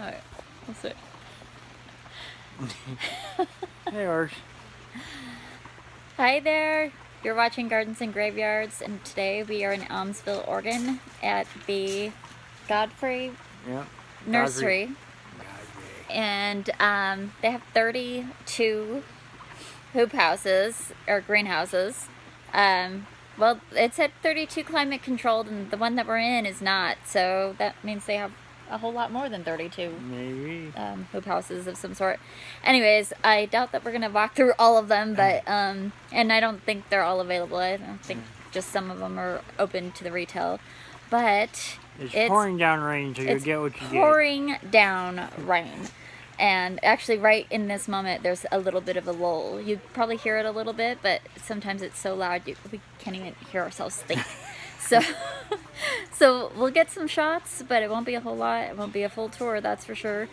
Alright, we'll see. Hey, Arch. Hi there! You're watching Gardens and Graveyards, and today we are in Aumsville, Oregon at the Godfrey Nursery. And they have 32 hoop houses, or greenhouses. Well, it said 32 climate controlled, and the one that we're in is not, so that means they have a whole lot more than 32 Maybe. hoop houses of some sort. Anyways, I doubt that we're gonna walk through all of them, but and I don't think they're all available. I don't think just some of them are open to the retail, but it's pouring down rain, so you'll get what you get. Pouring down rain. And actually right in this moment there's a little bit of a lull. You probably hear it a little bit, but sometimes it's so loud we can't even hear ourselves think. So we'll get some shots, but it won't be a whole lot. It won't be a full tour, that's for sure.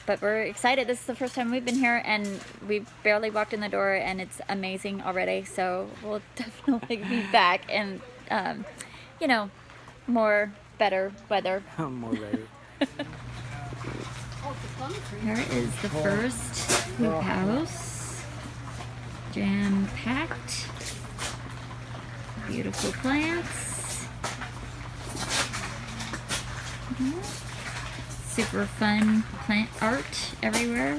But we're excited. This is the first time we've been here, and we've barely walked in the door, and it's amazing already. So we'll definitely be back, and you know, better weather. More better. Here is the first hoop house. Jam-packed. Beautiful plants. Super fun plant art everywhere.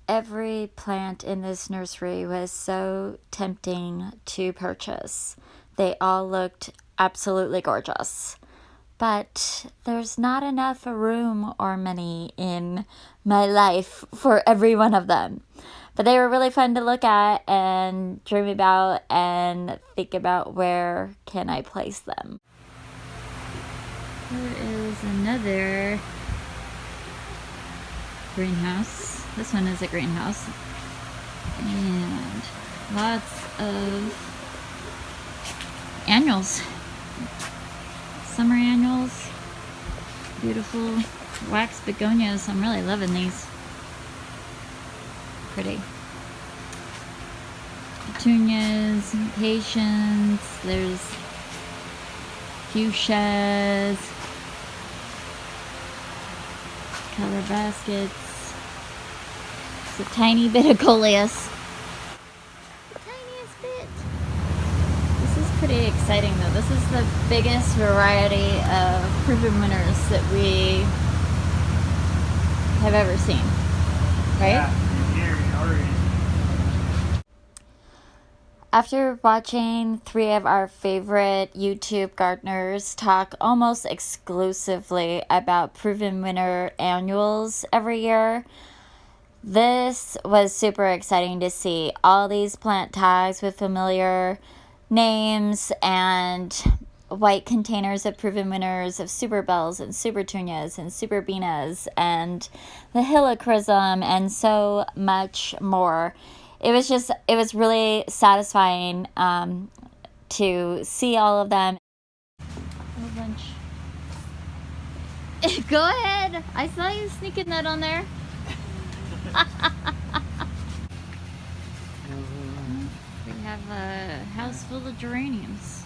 Every plant in this nursery was so tempting to purchase. They all looked absolutely gorgeous. But there's not enough room or money in my life for every one of them. But they were really fun to look at and dream about and think about where can I place them. Here is another greenhouse. This one is a greenhouse. And lots of annuals. Summer annuals. Beautiful wax begonias. I'm really loving these. Pretty. Petunias, impatiens, there's fuchsias, color baskets. It's a tiny bit of coleus. The tiniest bit. This is pretty exciting though. This is the biggest variety of proven winners that we have ever seen. Right? Yeah. After watching 3 of our favorite YouTube gardeners talk almost exclusively about proven winner annuals every year, this was super exciting to see all these plant tags with familiar names and white containers of proven winners of super bells and super petunias and super beanas and the helichrysum and so much more. It was really satisfying to see all of them. A bunch. Go ahead. I saw you sneaking that on there. We have a house full of geraniums.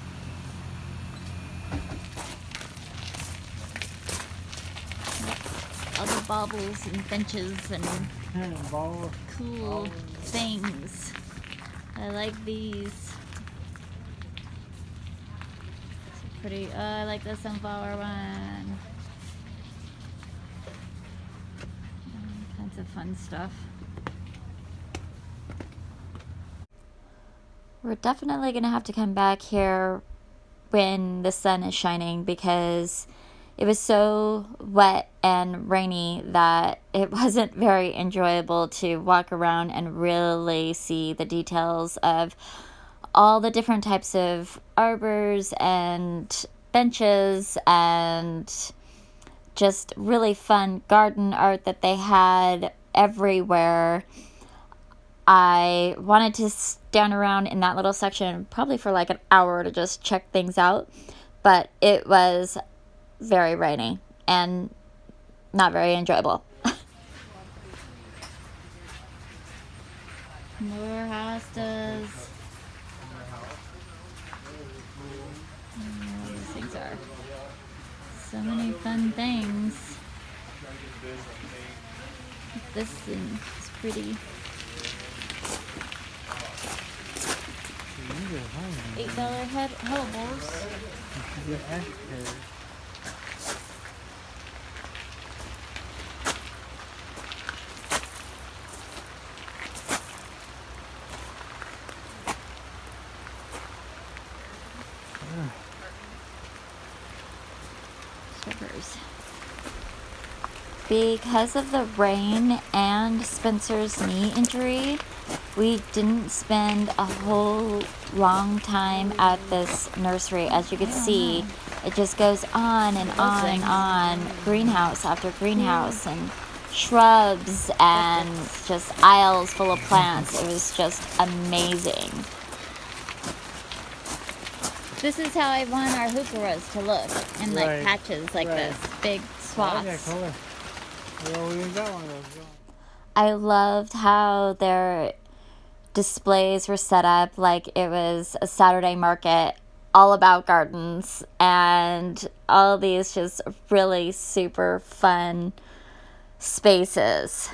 All the baubles and benches and cool things. I like these. So pretty. Oh, I like the sunflower one. All kinds of fun stuff. We're definitely gonna have to come back here when the sun is shining because it was so wet and rainy that it wasn't very enjoyable to walk around and really see the details of all the different types of arbors and benches and just really fun garden art that they had everywhere. I wanted to stand around in that little section probably for like an hour to just check things out, but it was very rainy and not very enjoyable. More hostas. These things are So many fun things. This thing is pretty. $8 head hobbles. Strippers. Because of the rain and Spencer's knee injury, we didn't spend a whole long time at this nursery. As you can see, it just goes on and on and on. Greenhouse after greenhouse and shrubs and just aisles full of plants. It was just amazing. This is how I want our heucheras to look in like patches like this, big swaths. Well, we got one of those. I loved how their displays were set up like it was a Saturday market all about gardens, and all these just really super fun spaces.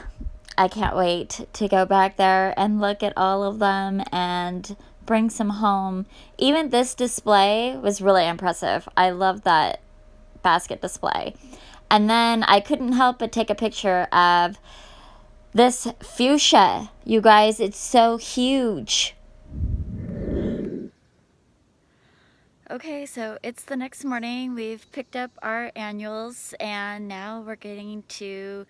I can't wait to go back there and look at all of them and bring some home. Even this display was really impressive. I love that basket display. And then I couldn't help but take a picture of this fuchsia. You guys, it's so huge. Okay, so it's the next morning. We've picked up our annuals and now we're getting to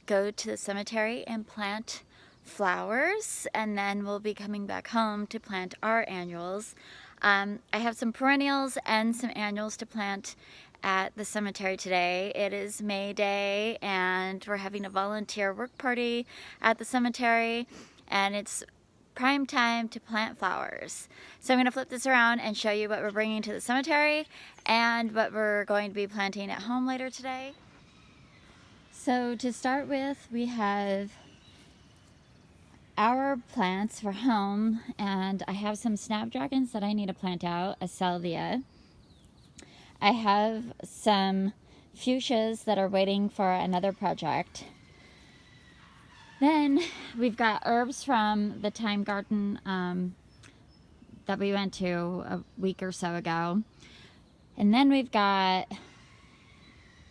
go to the cemetery and plant flowers, and then we'll be coming back home to plant our annuals. I have some perennials and some annuals to plant at the cemetery today. It is May Day and we're having a volunteer work party at the cemetery, and it's prime time to plant flowers. So I'm going to flip this around and show you what we're bringing to the cemetery and what we're going to be planting at home later today. So to start with, we have our plants for home, and I have some snapdragons that I need to plant out, a salvia. I have some fuchsias that are waiting for another project. Then we've got herbs from the Thyme Garden that we went to a week or so ago. And then we've got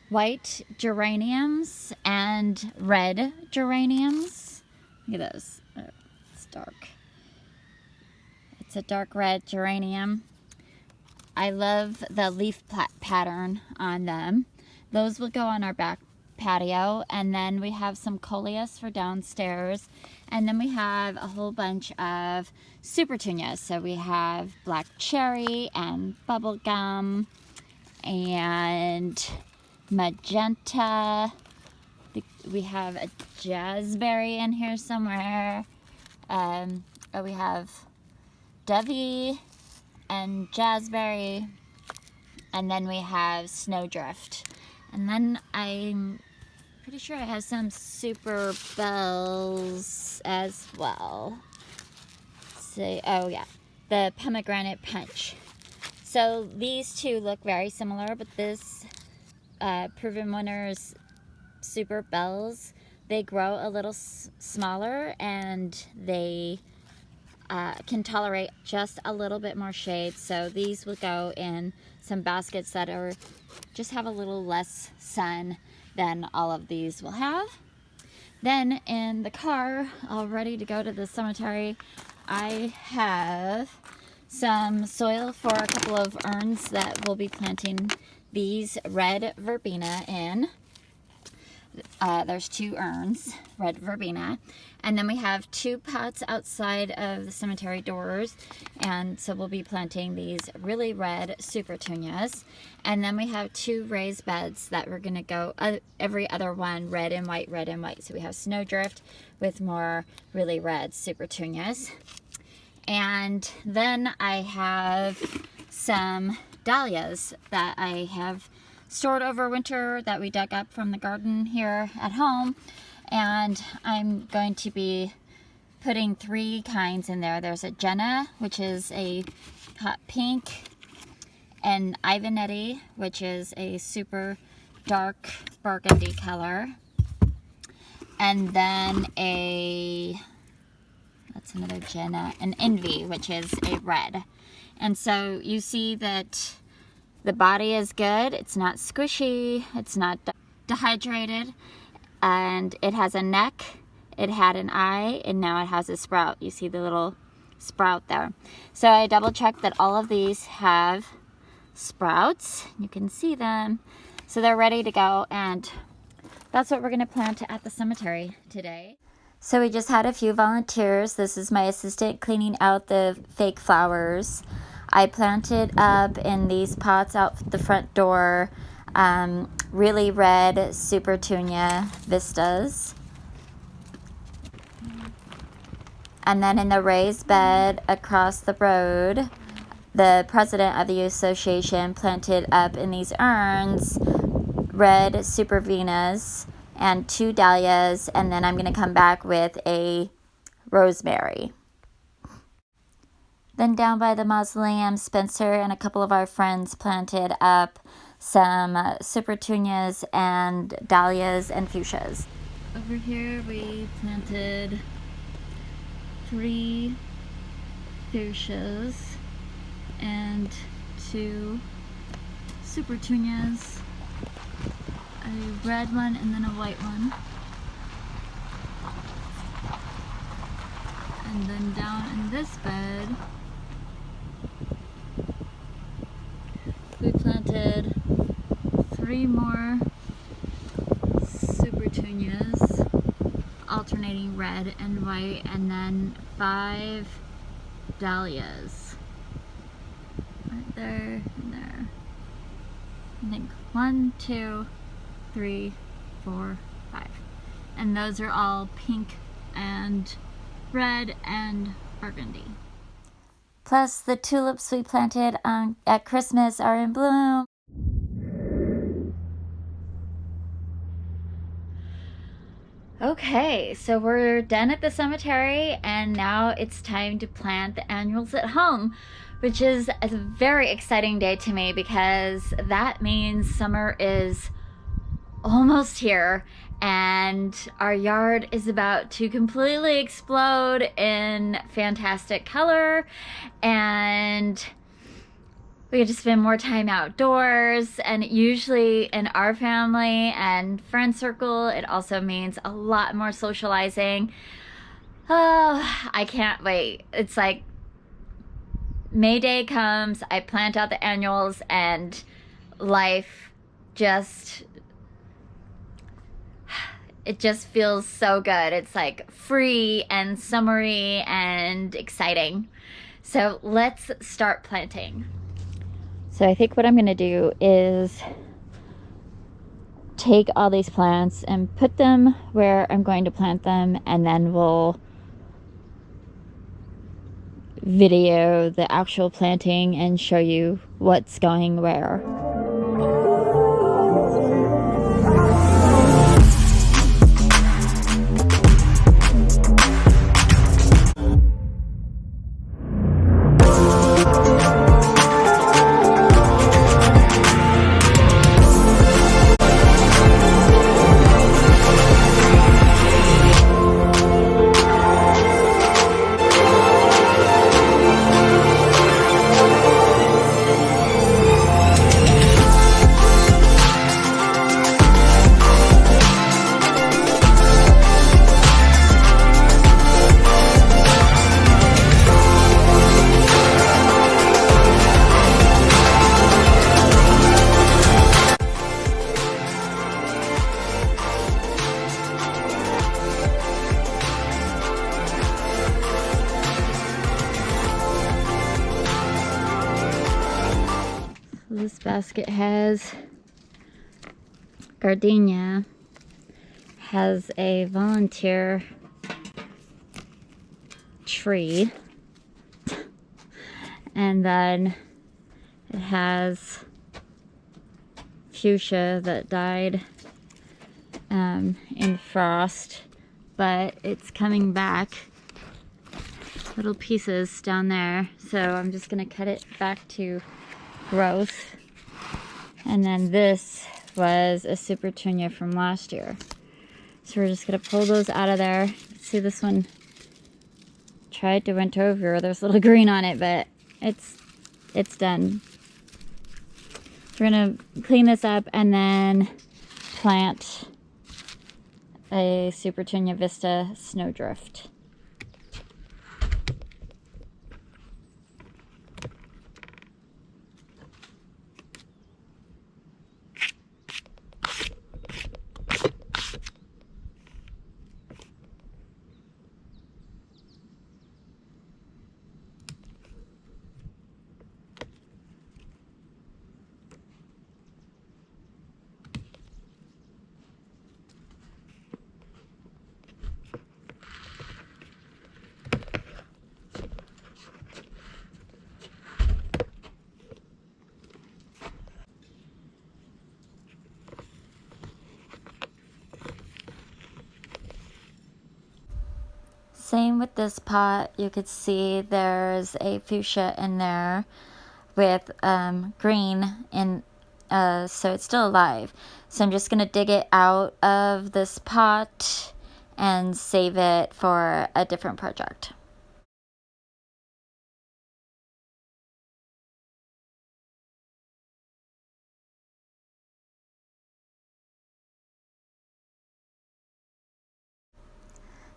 white geraniums and red geraniums. Look at those. Oh, it's dark. It's a dark red geranium. I love the leaf pattern on them. Those will go on our back patio, and then we have some coleus for downstairs, and then we have a whole bunch of super petunias. So we have black cherry and bubblegum and magenta. We have a jazzberry in here somewhere. We have dovey and jazzberry, and then we have snowdrift. And then I'm pretty sure I have some super bells as well. So, oh yeah, the pomegranate punch. So these two look very similar, but this Proven Winners super bells, they grow a little smaller, and they can tolerate just a little bit more shade. So these will go in some baskets that are just have a little less sun than all of these will have. Then in the car, all ready to go to the cemetery, I have some soil for a couple of urns that we'll be planting these red verbena in. There's 2 urns, red verbena, and then we have 2 pots outside of the cemetery doors, and so we'll be planting these really red super petunias. And then we have 2 raised beds that we're going to go every other one red and white, red and white. So we have snowdrift with more really red super petunias. And then I have some dahlias that I have stored over winter that we dug up from the garden here at home, and I'm going to be putting 3 kinds in there. There's a Jenna, which is a hot pink, an Ivanetti, which is a super dark burgundy color, and then that's another Jenna, an Envy, which is a red. And so you see that the body is good, it's not squishy, it's not dehydrated, and it has a neck, it had an eye, and now it has a sprout. You see the little sprout there. So I double checked that all of these have sprouts. You can see them. So they're ready to go, and that's what we're going to plant at the cemetery today. So we just had a few volunteers. This is my assistant cleaning out the fake flowers. I planted up in these pots out the front door really red Super Tunia vistas. And then in the raised bed across the road, the president of the association planted up in these urns red Super Venas and 2 dahlias, and then I'm going to come back with a rosemary. Then down by the mausoleum, Spencer and a couple of our friends planted up some Super Tunias and dahlias and fuchsias. Over here we planted 3 fuchsias and 2 Super Tunias, a red one and then a white one. And then down in this bed, we planted 3 more Super Tunias, alternating red and white, and then 5 dahlias. Right there and there. I think 1, 2, 3, 4, 5. And those are all pink and red and burgundy. Plus the tulips we planted at Christmas are in bloom. Okay, so we're done at the cemetery, and now it's time to plant the annuals at home, which is a very exciting day to me because that means summer is almost here and our yard is about to completely explode in fantastic color, and we get to spend more time outdoors. And usually in our family and friend circle, it also means a lot more socializing. Oh, I can't wait. It's like May Day comes, I plant out the annuals, and life just, it just feels so good. It's like free and summery and exciting. So let's start planting. So I think what I'm going to do is take all these plants and put them where I'm going to plant them, and then we'll video the actual planting and show you what's going where. This basket has gardenia, has a volunteer tree, and then it has fuchsia that died in frost, but it's coming back, little pieces down there. So I'm just gonna cut it back to growth. And then this was a super tunia from last year. So we're just gonna pull those out of there. See, this one tried to went over. There's a little green on it, but it's done. So we're gonna clean this up and then plant a Super Tunia Vista Snowdrift. Same with this pot. You could see there's a fuchsia in there with green in, so it's still alive. So I'm just gonna dig it out of this pot and save it for a different project.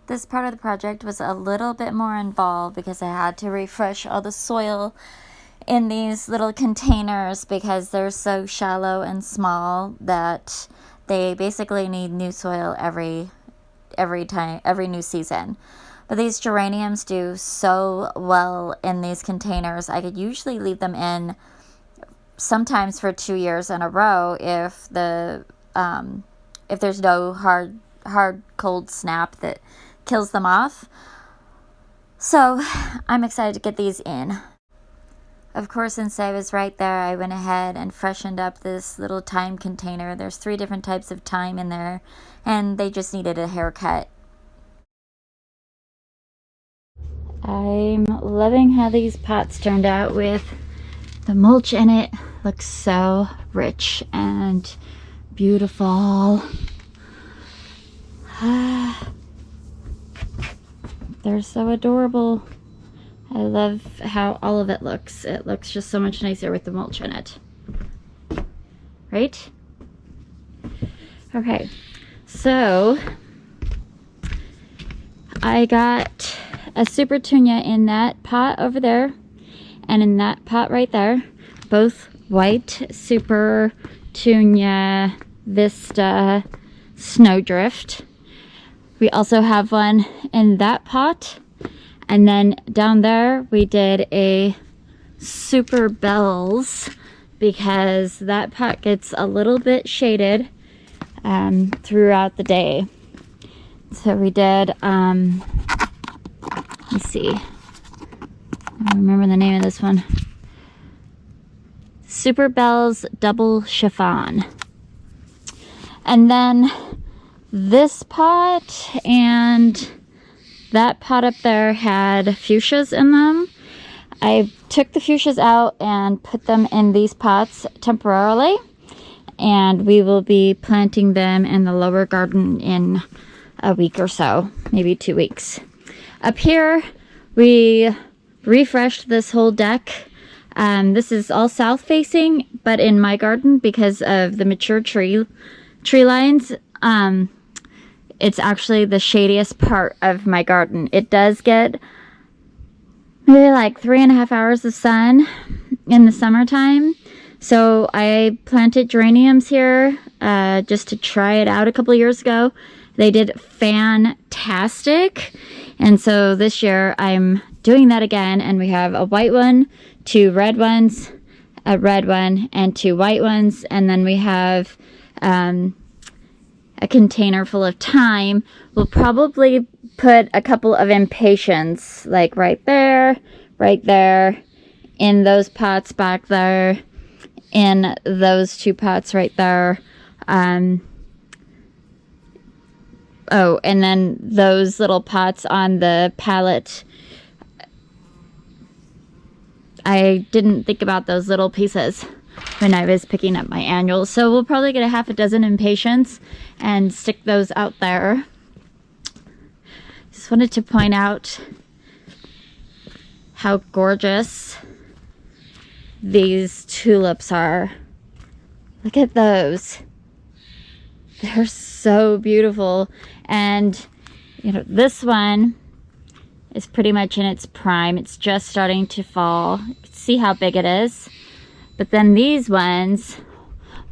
This part of the project was a little bit more involved because I had to refresh all the soil in these little containers because they're so shallow and small that they basically need new soil every new season. But these geraniums do so well in these containers. I could usually leave them in sometimes for 2 years in a row if there's no hard cold snap that kills them off. So I'm excited to get these in. Of course, since I was right there, I went ahead and freshened up this little thyme container. There's 3 different types of thyme in there, and they just needed a haircut. I'm loving how these pots turned out with the mulch in it. Looks so rich and beautiful. They're so adorable. I love how all of it looks. It looks just so much nicer with the mulch in it. Right? Okay, so I got a Super Tunia in that pot over there and in that pot right there. Both white Super Tunia Vista Snowdrift. We also have one in that pot. And then down there we did a Super Bells because that pot gets a little bit shaded throughout the day. So we did, let's see, I don't remember the name of this one. Super Bells Double Chiffon. And then this pot and that pot up there had fuchsias in them. I took the fuchsias out and put them in these pots temporarily, and we will be planting them in the lower garden in a week or so, maybe 2 weeks. Up here, we refreshed this whole deck. This is all south facing, but in my garden, because of the mature tree lines, it's actually the shadiest part of my garden. It does get maybe like 3.5 hours of sun in the summertime. So I planted geraniums here just to try it out a couple years ago. They did fantastic. And so this year I'm doing that again. And we have a white one, 2 red ones, a red one, and 2 white ones. And then we have a container full of thyme. We'll probably put a couple of impatiens, like right there, in those pots back there, in those 2 pots right there. Oh, and then those little pots on the pallet I didn't think about those little pieces when I was picking up my annuals. So we'll probably get a half a dozen impatiens and stick those out there. Just wanted to point out how gorgeous these tulips are. Look at those. They're so beautiful. And you know, this one is pretty much in its prime. It's just starting to fall. You can see how big it is. But then these ones,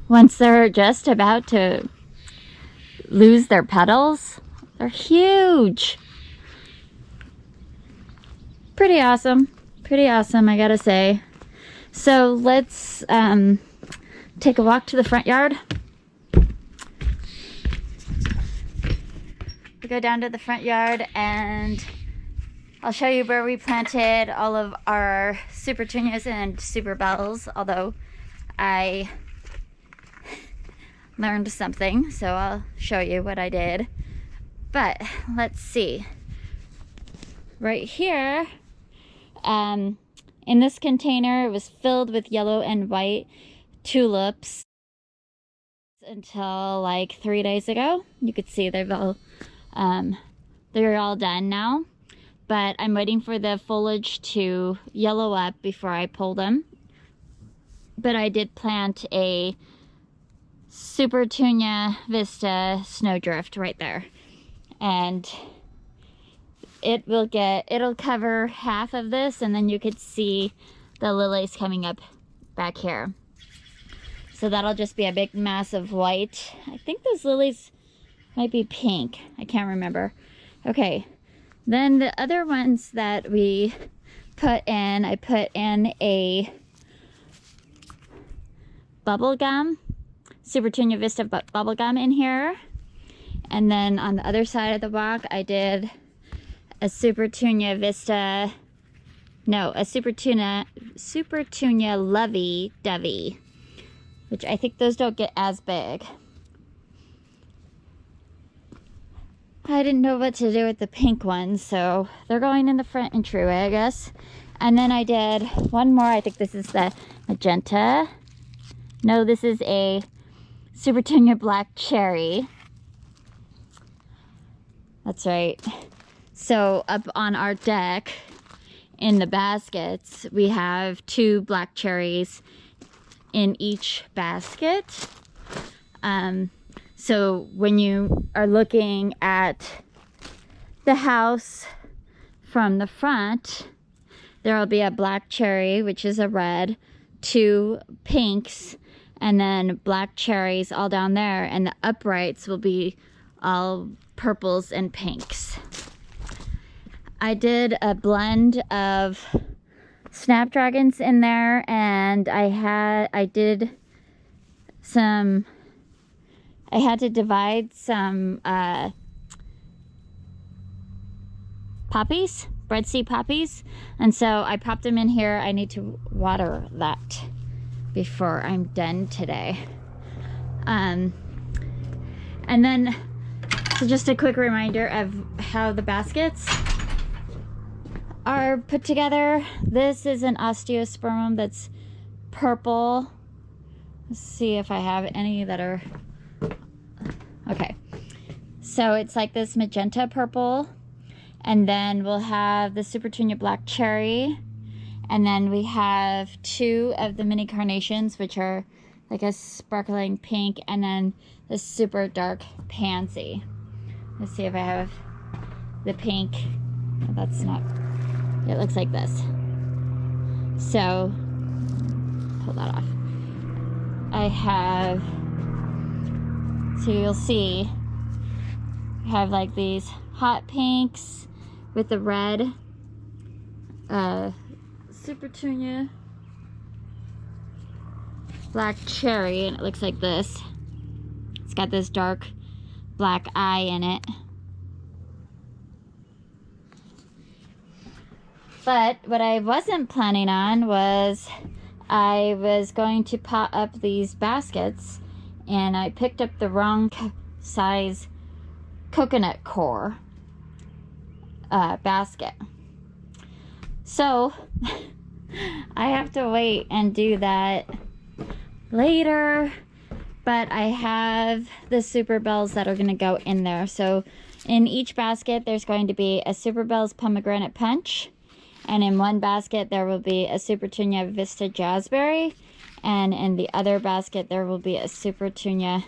once they're just about to lose their petals, they're huge. Pretty awesome. Pretty awesome, I gotta say. So let's take a walk to the front yard. We go down to the front yard and I'll show you where we planted all of our super petunias and super bells, although I learned something, so I'll show you what I did. But let's see. Right here, in this container, it was filled with yellow and white tulips until like 3 days ago. You could see they're all done now. But I'm waiting for the foliage to yellow up before I pull them. But I did plant a Super Tunia Vista Snowdrift right there. And it'll cover half of this, and then you could see the lilies coming up back here. So that'll just be a big mass of white. I think those lilies might be pink. I can't remember. Okay. Then the other ones that we put in, I put in a bubblegum, Super Tunia Vista bubblegum in here. And then on the other side of the walk, I did a Super Tunia Lovey Dovey, which I think those don't get as big. I didn't know what to do with the pink ones, so they're going in the front entryway, I guess. And then I did one more. I think this is the magenta. No, this is a Super Tunia Black Cherry. That's right. So up on our deck, in the baskets, we have 2 black cherries in each basket. So when you are looking at the house from the front, there will be a black cherry, which is a red, 2 pinks, and then black cherries all down there, and the uprights will be all purples and pinks. I did a blend of snapdragons in there, and I had to divide some poppies, breadseed poppies, and so I popped them in here. I need to water that before I'm done today. And then, so just a quick reminder of how the baskets are put together. This is an osteospermum that's purple. Let's see if I have any that are okay. So it's like this magenta purple, and then we'll have the Super Tunia Black Cherry, and then we have 2 of the mini carnations, which are like a sparkling pink, and then the super dark pansy. Let's see if I have the pink. Oh, that's not, it looks like this. So pull that off. I have, so you'll see, I have like these hot pinks with the red Super Tunia Black Cherry, and it looks like this. It's got this dark black eye in it. But what I wasn't planning on was I was going to pot up these baskets, and I picked up the wrong size coconut core basket. So I have to wait and do that later. But I have the Super Bells that are going to go in there. So in each basket, there's going to be a Super Bells Pomegranate Punch. And in one basket, there will be a Super Tunia Vista Jazzberry. And in the other basket, there will be a Super Tunia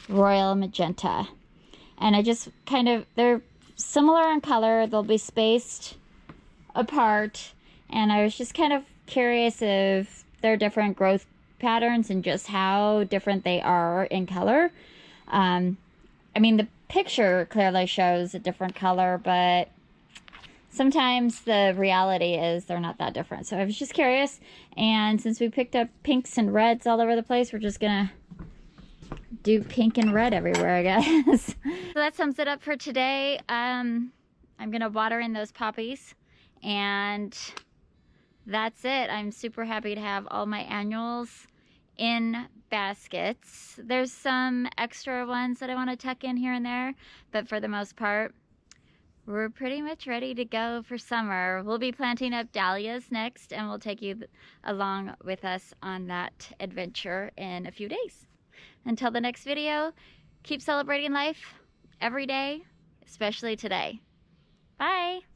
Royal Magenta. And I just kind of, they're similar in color. They'll be spaced apart. And I was just kind of curious if they're different growth patterns and just how different they are in color. I mean, the picture clearly shows a different color, but sometimes the reality is they're not that different. So I was just curious, and since we picked up pinks and reds all over the place, we're just gonna do pink and red everywhere, I guess. So that sums it up for today. I'm gonna water in those poppies, and that's it. I'm super happy to have all my annuals in baskets. There's some extra ones that I want to tuck in here and there, but for the most part, we're pretty much ready to go for summer. We'll be planting up dahlias next, and we'll take you along with us on that adventure in a few days. Until the next video, keep celebrating life every day, especially today. Bye!